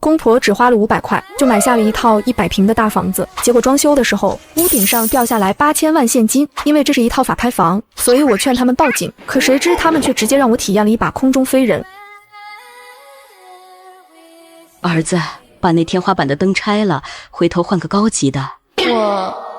公婆只花了500块就买下了一套100平的大房子，结果装修的时候屋顶上掉下来8000万现金，因为这是一套法拍房，所以我劝他们报警，可谁知他们却直接让我体验了一把空中飞人。儿子，把那天花板的灯拆了，回头换个高级的。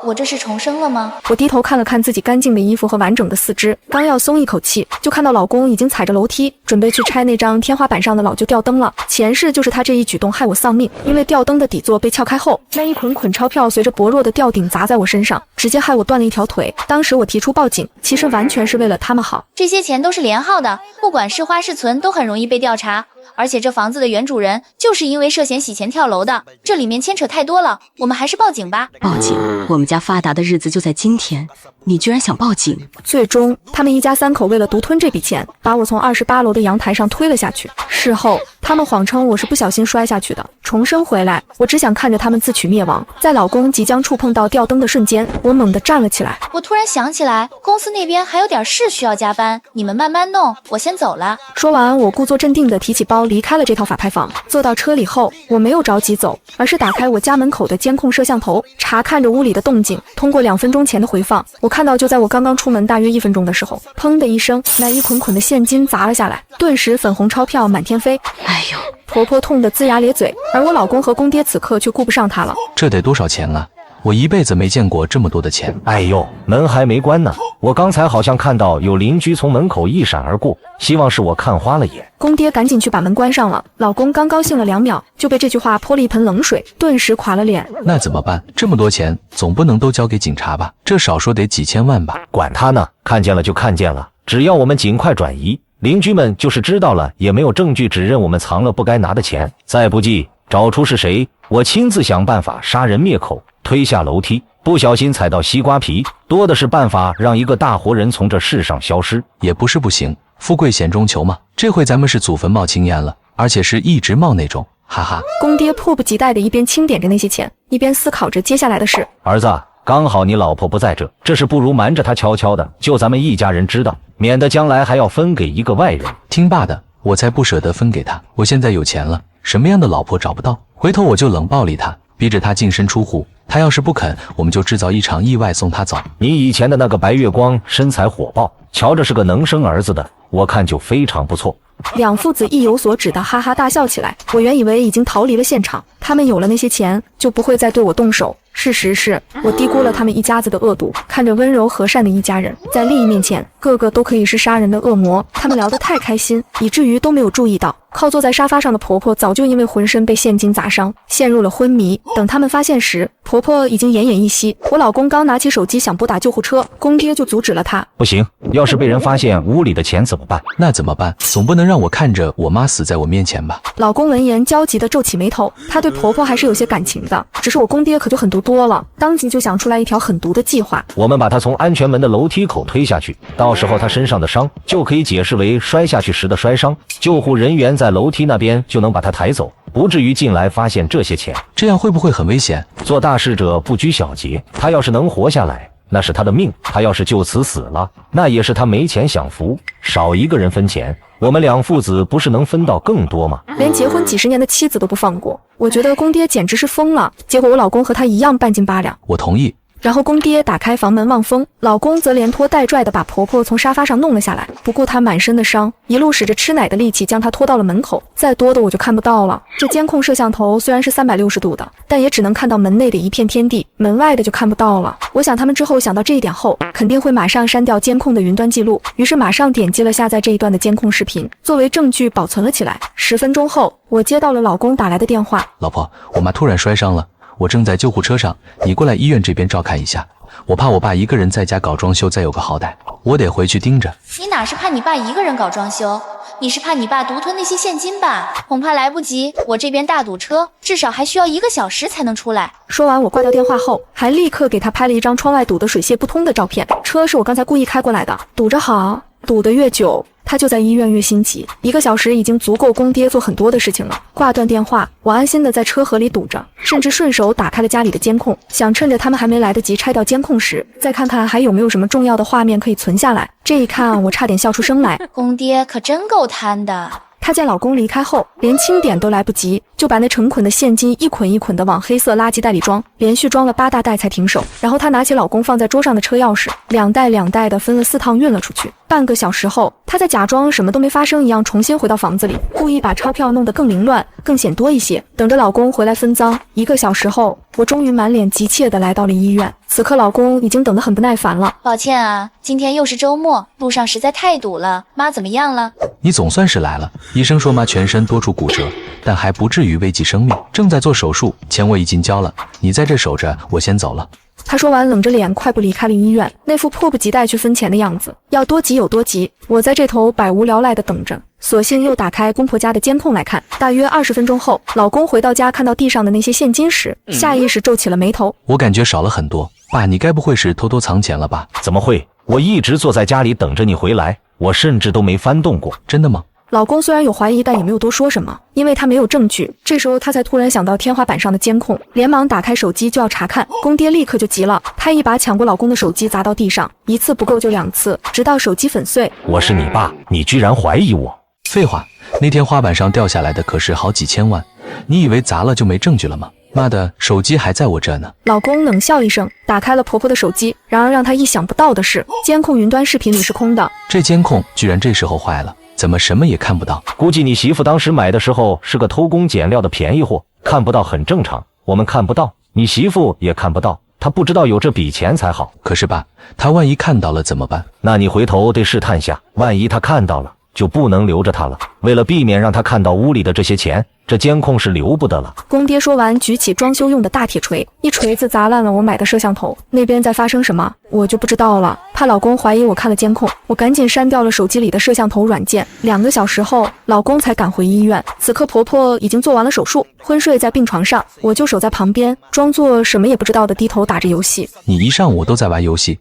我这是重生了吗？我低头看了看自己干净的衣服和完整的四肢，刚要松一口气，就看到老公已经踩着楼梯准备去拆那张天花板上的老旧吊灯了。前世就是他这一举动害我丧命，因为吊灯的底座被撬开后，那一捆捆钞票随着薄弱的吊顶砸在我身上，直接害我断了一条腿。当时我提出报警，其实完全是为了他们好。这些钱都是连号的，不管是花是存都很容易被调查。而且这房子的原主人就是因为涉嫌洗钱跳楼的，这里面牵扯太多了，我们还是报警吧。报警？我们家发达的日子就在今天，你居然想报警？最终他们一家3口为了独吞这笔钱，把我从28楼的阳台上推了下去。事后他们谎称我是不小心摔下去的，重生回来，我只想看着他们自取灭亡。在老公即将触碰到吊灯的瞬间，我猛地站了起来。我突然想起来，公司那边还有点事需要加班，你们慢慢弄，我先走了。说完，我故作镇定地提起包离开了这套法拍房。坐到车里后，我没有着急走，而是打开我家门口的监控摄像头，查看着屋里的动静。通过2分钟前的回放，我看到就在我刚刚出门大约1分钟的时候，砰的一声，那一捆捆的现金砸了下来，顿时粉红钞票满天飞。哎呦，婆婆痛得龇牙咧嘴，而我老公和公爹此刻却顾不上她了。这得多少钱啊？我一辈子没见过这么多的钱。哎呦，门还没关呢，我刚才好像看到有邻居从门口一闪而过，希望是我看花了眼。公爹赶紧去把门关上了，老公刚高兴了2秒，就被这句话泼了一盆冷水，顿时垮了脸。那怎么办？这么多钱，总不能都交给警察吧？这少说得几千万吧？管他呢，看见了就看见了，只要我们尽快转移，邻居们就是知道了，也没有证据指认我们藏了不该拿的钱。再不济，找出是谁，我亲自想办法杀人灭口，推下楼梯，不小心踩到西瓜皮，多的是办法让一个大活人从这世上消失。也不是不行，富贵险中求嘛。这回咱们是祖坟冒青烟了，而且是一直冒那种，哈哈。公爹迫不及待地一边清点着那些钱，一边思考着接下来的事。儿子，刚好你老婆不在这事不如瞒着她悄悄的，就咱们一家人知道，免得将来还要分给一个外人。听爸的，我才不舍得分给他。我现在有钱了，什么样的老婆找不到？回头我就冷暴力他，逼着他净身出户。他要是不肯，我们就制造一场意外送他走。你以前的那个白月光身材火爆，瞧着是个能生儿子的，我看就非常不错。两父子意有所指的哈哈大笑起来。我原以为已经逃离了现场，他们有了那些钱就不会再对我动手。事实是我低估了他们一家子的恶毒。看着温柔和善的一家人，在利益面前，个个都可以是杀人的恶魔。他们聊得太开心，以至于都没有注意到靠坐在沙发上的婆婆早就因为浑身被现金砸伤，陷入了昏迷。等他们发现时，婆婆已经奄奄一息。我老公刚拿起手机想拨打救护车，公爹就阻止了他。不行，要是被人发现屋里的钱怎么办？那怎么办？总不能让我看着我妈死在我面前吧？老公闻言焦急地皱起眉头，他对婆婆还是有些感情的，只是我公爹可就狠毒多了，当即就想出来一条狠毒的计划。我们把他从安全门的楼梯口推下去，到时候他身上的伤就可以解释为摔下去时的摔伤，救护人员在楼梯那边就能把他抬走，不至于进来发现这些钱。这样会不会很危险？做大事者不拘小节，他要是能活下来，那是他的命；他要是就此死了，那也是他没钱享福，少一个人分钱，我们两父子不是能分到更多吗？连结婚几十年的妻子都不放过，我觉得公爹简直是疯了。结果我老公和他一样半斤八两。我同意。然后公爹打开房门望风，老公则连拖带拽地把婆婆从沙发上弄了下来，不顾她满身的伤，一路使着吃奶的力气将她拖到了门口。再多的我就看不到了。这监控摄像头虽然是360度的，但也只能看到门内的一片天地，门外的就看不到了。我想他们之后想到这一点后，肯定会马上删掉监控的云端记录，于是马上点击了下载这一段的监控视频，作为证据保存了起来。10分钟后，我接到了老公打来的电话。老婆，我妈突然摔伤了，我正在救护车上，你过来医院这边照看一下。我怕我爸一个人在家搞装修再有个好歹，我得回去盯着。你哪是怕你爸一个人搞装修，你是怕你爸独吞那些现金吧？恐怕来不及，我这边大堵车，至少还需要1个小时才能出来。说完我挂掉电话后，还立刻给他拍了一张窗外堵得水泄不通的照片。车是我刚才故意开过来的，堵着好，堵得越久他就在医院越心急。1个小时已经足够公爹做很多的事情了。挂断电话，我安心的在车河里堵着，甚至顺手打开了家里的监控，想趁着他们还没来得及拆掉监控时，再看看还有没有什么重要的画面可以存下来。这一看，我差点笑出声来。公爹可真够贪的。她见老公离开后，连清点都来不及，就把那成捆的现金一捆一捆的往黑色垃圾袋里装，连续装了8大袋才停手。然后她拿起老公放在桌上的车钥匙，2袋2袋的分了4趟运了出去。半个小时后，她再假装什么都没发生一样，重新回到房子里，故意把钞票弄得更凌乱、更显多一些，等着老公回来分赃。1个小时后，我终于满脸急切地来到了医院。此刻老公已经等得很不耐烦了。抱歉啊，今天又是周末，路上实在太堵了。妈怎么样了？你总算是来了。医生说妈全身多处骨折，但还不至于危及生命，正在做手术，钱我已经交了，你在这守着，我先走了。他说完，冷着脸快步离开了医院，那副迫不及待去分钱的样子，要多急有多急。我在这头百无聊赖地等着，索性又打开公婆家的监控来看。大约20分钟后，老公回到家，看到地上的那些现金时，下意识皱起了眉头。我感觉少了很多，爸，你该不会是偷偷藏钱了吧？怎么会？我一直坐在家里等着你回来，我甚至都没翻动过。真的吗？老公虽然有怀疑，但也没有多说什么，因为他没有证据。这时候他才突然想到天花板上的监控，连忙打开手机就要查看。公爹立刻就急了，他一把抢过老公的手机砸到地上，1次不够就2次，直到手机粉碎。我是你爸，你居然怀疑我？废话，那天花板上掉下来的可是好几千万，你以为砸了就没证据了吗？妈的，手机还在我这呢。老公冷笑一声，打开了婆婆的手机。然而让他意想不到的是，监控云端视频里是空的。这监控居然这时候坏了，怎么什么也看不到？估计你媳妇当时买的时候是个偷工减料的便宜货，看不到很正常。我们看不到，你媳妇也看不到，她不知道有这笔钱才好。可是爸，她万一看到了怎么办？那你回头得试探下，万一她看到了，就不能留着她了。为了避免让她看到屋里的这些钱，这监控是留不得了。公爹说完，举起装修用的大铁锤，一锤子砸烂了我买的摄像头。那边在发生什么，我就不知道了。怕老公怀疑我看了监控，我赶紧删掉了手机里的摄像头软件。2个小时后，老公才赶回医院。此刻婆婆已经做完了手术，昏睡在病床上，我就守在旁边，装作什么也不知道的低头打着游戏。你一上午都在玩游戏？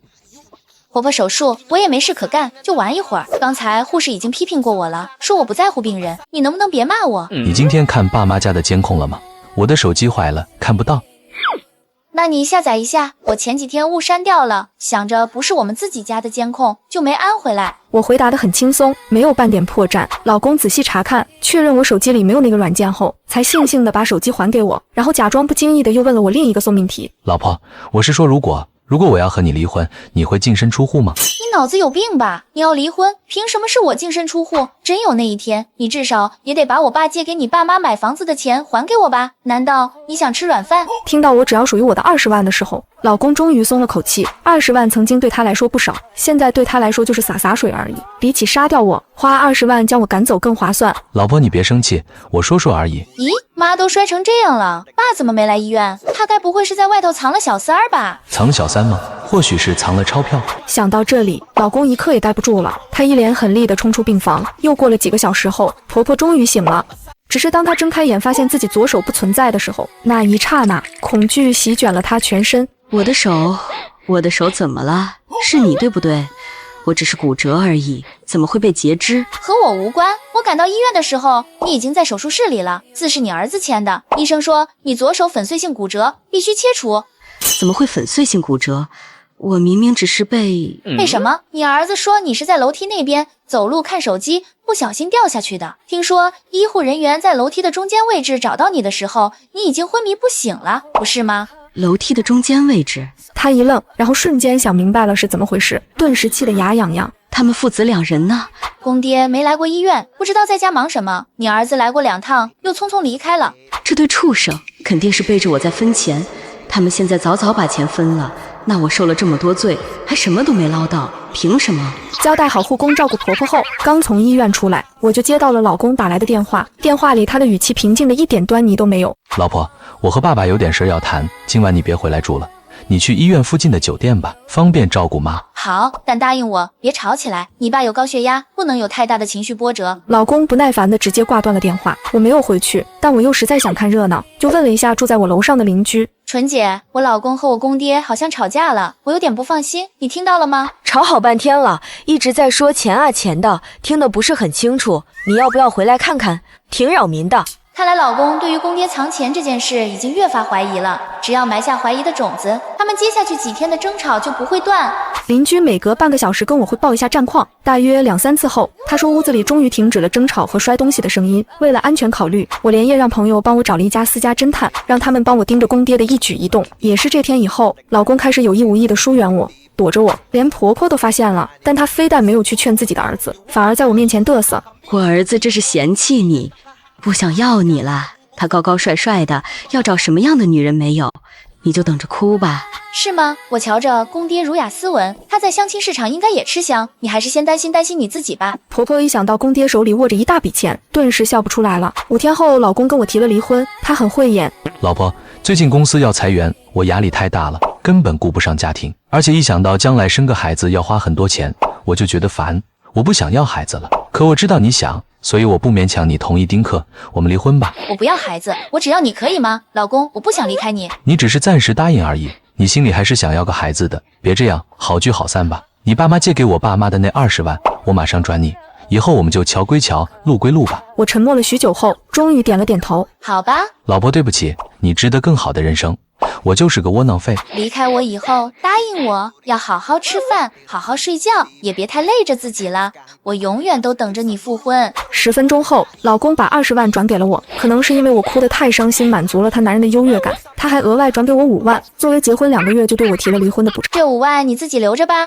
婆婆手术，我也没事可干，就玩一会儿。刚才护士已经批评过我了，说我不在乎病人，你能不能别骂我？你今天看爸妈家的监控了吗？我的手机坏了，看不到。那你下载一下，我前几天误删掉了，想着不是我们自己家的监控，就没安回来。我回答得很轻松，没有半点破绽。老公仔细查看，确认我手机里没有那个软件后，才悻悻地把手机还给我，然后假装不经意的又问了我另一个送命题。老婆，我是说如果我要和你离婚，你会净身出户吗？你脑子有病吧？你要离婚，凭什么是我净身出户？真有那一天，你至少也得把我爸借给你爸妈买房子的钱还给我吧？难道你想吃软饭？听到我只要属于我的20万的时候，老公终于松了口气。20万曾经对他来说不少，现在对他来说就是洒水而已。比起杀掉我，花20万将我赶走更划算。老婆，你别生气，我说说而已。咦，妈都摔成这样了，爸怎么没来医院？他该不会是在外头藏了小三儿吧？藏小三吗？或许是藏了钞票。想到这里，老公一刻也待不住了，他一脸狠厉地冲出病房。又过了几个小时后，婆婆终于醒了。只是当她睁开眼发现自己左手不存在的时候，那一刹那，恐惧席卷了她全身。我的手怎么了？是你对不对？我只是骨折而已，怎么会被截肢？和我无关。我赶到医院的时候，你已经在手术室里了。字是你儿子签的，医生说你左手粉碎性骨折，必须切除。怎么会粉碎性骨折？我明明只是被……为什么？你儿子说你是在楼梯那边走路看手机，不小心掉下去的。听说医护人员在楼梯的中间位置找到你的时候，你已经昏迷不醒了，不是吗？楼梯的中间位置。他一愣，然后瞬间想明白了是怎么回事，顿时气得牙痒痒。他们父子2人呢？公爹没来过医院，不知道在家忙什么。你儿子来过2趟，又匆匆离开了。这对畜生肯定是背着我在分钱，他们现在早早把钱分了，那我受了这么多罪，还什么都没捞到，凭什么？交代好护工照顾婆婆后，刚从医院出来，我就接到了老公打来的电话。电话里他的语气平静的一点端倪都没有。老婆，我和爸爸有点事要谈，今晚你别回来住了，你去医院附近的酒店吧，方便照顾妈。好，但答应我别吵起来，你爸有高血压，不能有太大的情绪波折。老公不耐烦的直接挂断了电话。我没有回去，但我又实在想看热闹，就问了一下住在我楼上的邻居。纯姐，我老公和我公爹好像吵架了，我有点不放心，你听到了吗？吵好半天了，一直在说钱啊钱的，听得不是很清楚，你要不要回来看看？挺扰民的。看来老公对于公爹藏钱这件事已经越发怀疑了。只要埋下怀疑的种子，他们接下去几天的争吵就不会断。邻居每隔半个小时跟我汇报一下战况，大约2、3次后，他说屋子里终于停止了争吵和摔东西的声音。为了安全考虑，我连夜让朋友帮我找了一家私家侦探，让他们帮我盯着公爹的一举一动。也是这天以后，老公开始有意无意地疏远我，躲着我，连婆婆都发现了，但她非但没有去劝自己的儿子，反而在我面前嘚瑟。我儿子这是嫌弃你，不想要你了。他高高帅帅的，要找什么样的女人没有？你就等着哭吧。是吗？我瞧着公爹儒雅斯文，他在相亲市场应该也吃香。你还是先担心你自己吧。婆婆一想到公爹手里握着一大笔钱，顿时笑不出来了。5天后，老公跟我提了离婚，他很慧眼。老婆，最近公司要裁员，我压力太大了，根本顾不上家庭，而且一想到将来生个孩子要花很多钱，我就觉得烦，我不想要孩子了。可我知道你想，所以我不勉强你同意丁克，我们离婚吧。我不要孩子，我只要你可以吗？老公，我不想离开你。你只是暂时答应而已，你心里还是想要个孩子的。别这样，好聚好散吧。你爸妈借给我爸妈的那20万，我马上转你。以后我们就桥归桥，路归路吧。我沉默了许久后，终于点了点头。好吧。老婆，对不起，你值得更好的人生。我就是个窝囊废。离开我以后，答应我要好好吃饭，好好睡觉，也别太累着自己了。我永远都等着你复婚。10分钟后，老公把20万转给了我。可能是因为我哭得太伤心，满足了他男人的优越感，他还额外转给我5万，作为结婚2个月就对我提了离婚的补偿。这5万你自己留着吧，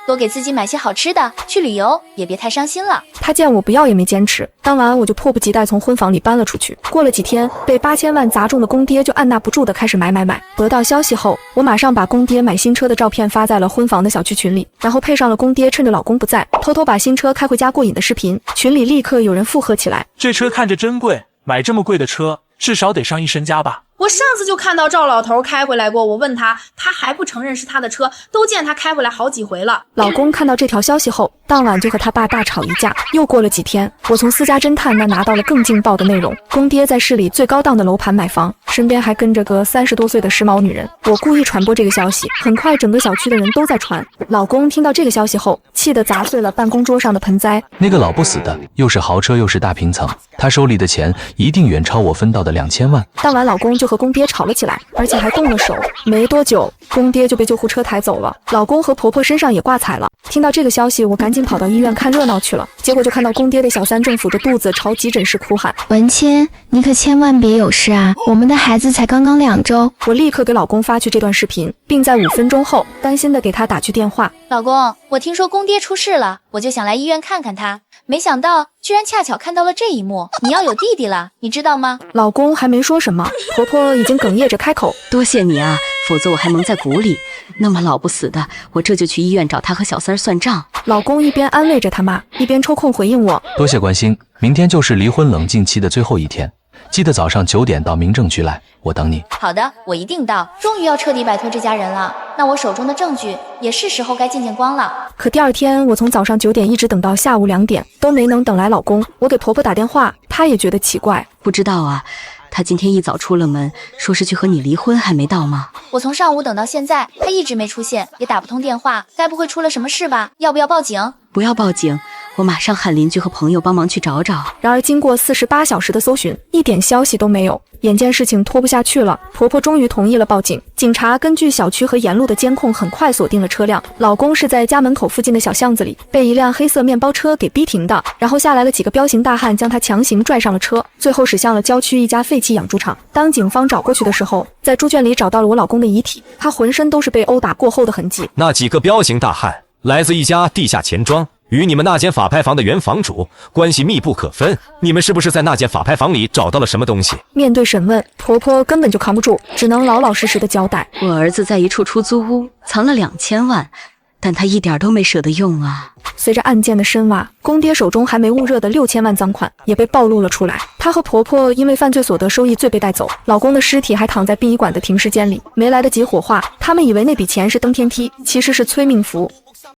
多给自己买些好吃的，去旅游，也别太伤心了。他见我不要也没坚持，当晚我就迫不及待从婚房里搬了出去。过了几天，被8000万砸中的公爹就按捺不住的开始买。得到消息后，我马上把公爹买新车的照片发在了婚房的小区群里，然后配上了公爹趁着老公不在，偷偷把新车开回家过瘾的视频，群里立刻有人附和起来。这车看着真贵，买这么贵的车，至少得上1身家吧。我上次就看到赵老头开回来过，我问他，他还不承认是他的车，都见他开回来好几回了。老公看到这条消息后，当晚就和他爸大吵一架。又过了几天，我从私家侦探那拿到了更劲爆的内容：公爹在市里最高档的楼盘买房，身边还跟着个30多岁的时髦女人。我故意传播这个消息，很快整个小区的人都在传。老公听到这个消息后，气得砸碎了办公桌上的盆栽。那个老不死的，又是豪车又是大平层，他手里的钱一定远超我分到的2000万。当晚老公就和公爹吵了起来，而且还动了手。没多久，公爹就被救护车抬走了，老公和婆婆身上也挂彩了。听到这个消息，我赶紧跑到医院看热闹去了。结果就看到公爹的小三正抚着肚子朝急诊室哭喊：文谦，你可千万别有事啊！我们的孩子才刚刚2周。我立刻给老公发去这段视频，并在5分钟后担心的给他打去电话。老公，我听说公爹出事了，我就想来医院看看他，没想到居然恰巧看到了这一幕。你要有弟弟了，你知道吗？老公还没说什么，婆婆已经哽咽着开口：多谢你啊，否则我还蒙在鼓里。那么老不死的，我这就去医院找他和小三算账。老公一边安慰着他妈，一边抽空回应我：多谢关心，明天就是离婚冷静期的最后一天，记得早上9点到民政局来，我等你。好的，我一定到。终于要彻底摆脱这家人了，那我手中的证据也是时候该见光了。可第2天，我从早上9点一直等到下午2点，都没能等来老公。我给婆婆打电话，她也觉得奇怪。不知道啊，他今天一早出了门，说是去和你离婚，还没到吗？我从上午等到现在，他一直没出现，也打不通电话，该不会出了什么事吧？要不要报警？不要报警，我马上喊邻居和朋友帮忙去找找。然而经过48小时的搜寻，一点消息都没有。眼见事情拖不下去了，婆婆终于同意了报警。警察根据小区和沿路的监控，很快锁定了车辆。老公是在家门口附近的小巷子里被一辆黑色面包车给逼停的，然后下来了几个彪形大汉，将他强行拽上了车，最后驶向了郊区一家废弃养猪场。当警方找过去的时候，在猪圈里找到了我老公的遗体，他浑身都是被殴打过后的痕迹。那几个彪形大汉来自一家地下钱庄，与你们那间法拍房的原房主关系密不可分。你们是不是在那间法拍房里找到了什么东西？面对审问，婆婆根本就扛不住，只能老老实实的交代。我儿子在一处出租屋藏了2000万，但他一点都没舍得用啊。随着案件的深挖，公爹手中还没焐热的6000万赃款也被暴露了出来。他和婆婆因为犯罪所得收益罪被带走，老公的尸体还躺在殡仪馆的停尸间里，没来得及火化。他们以为那笔钱是登天梯，其实是催命符。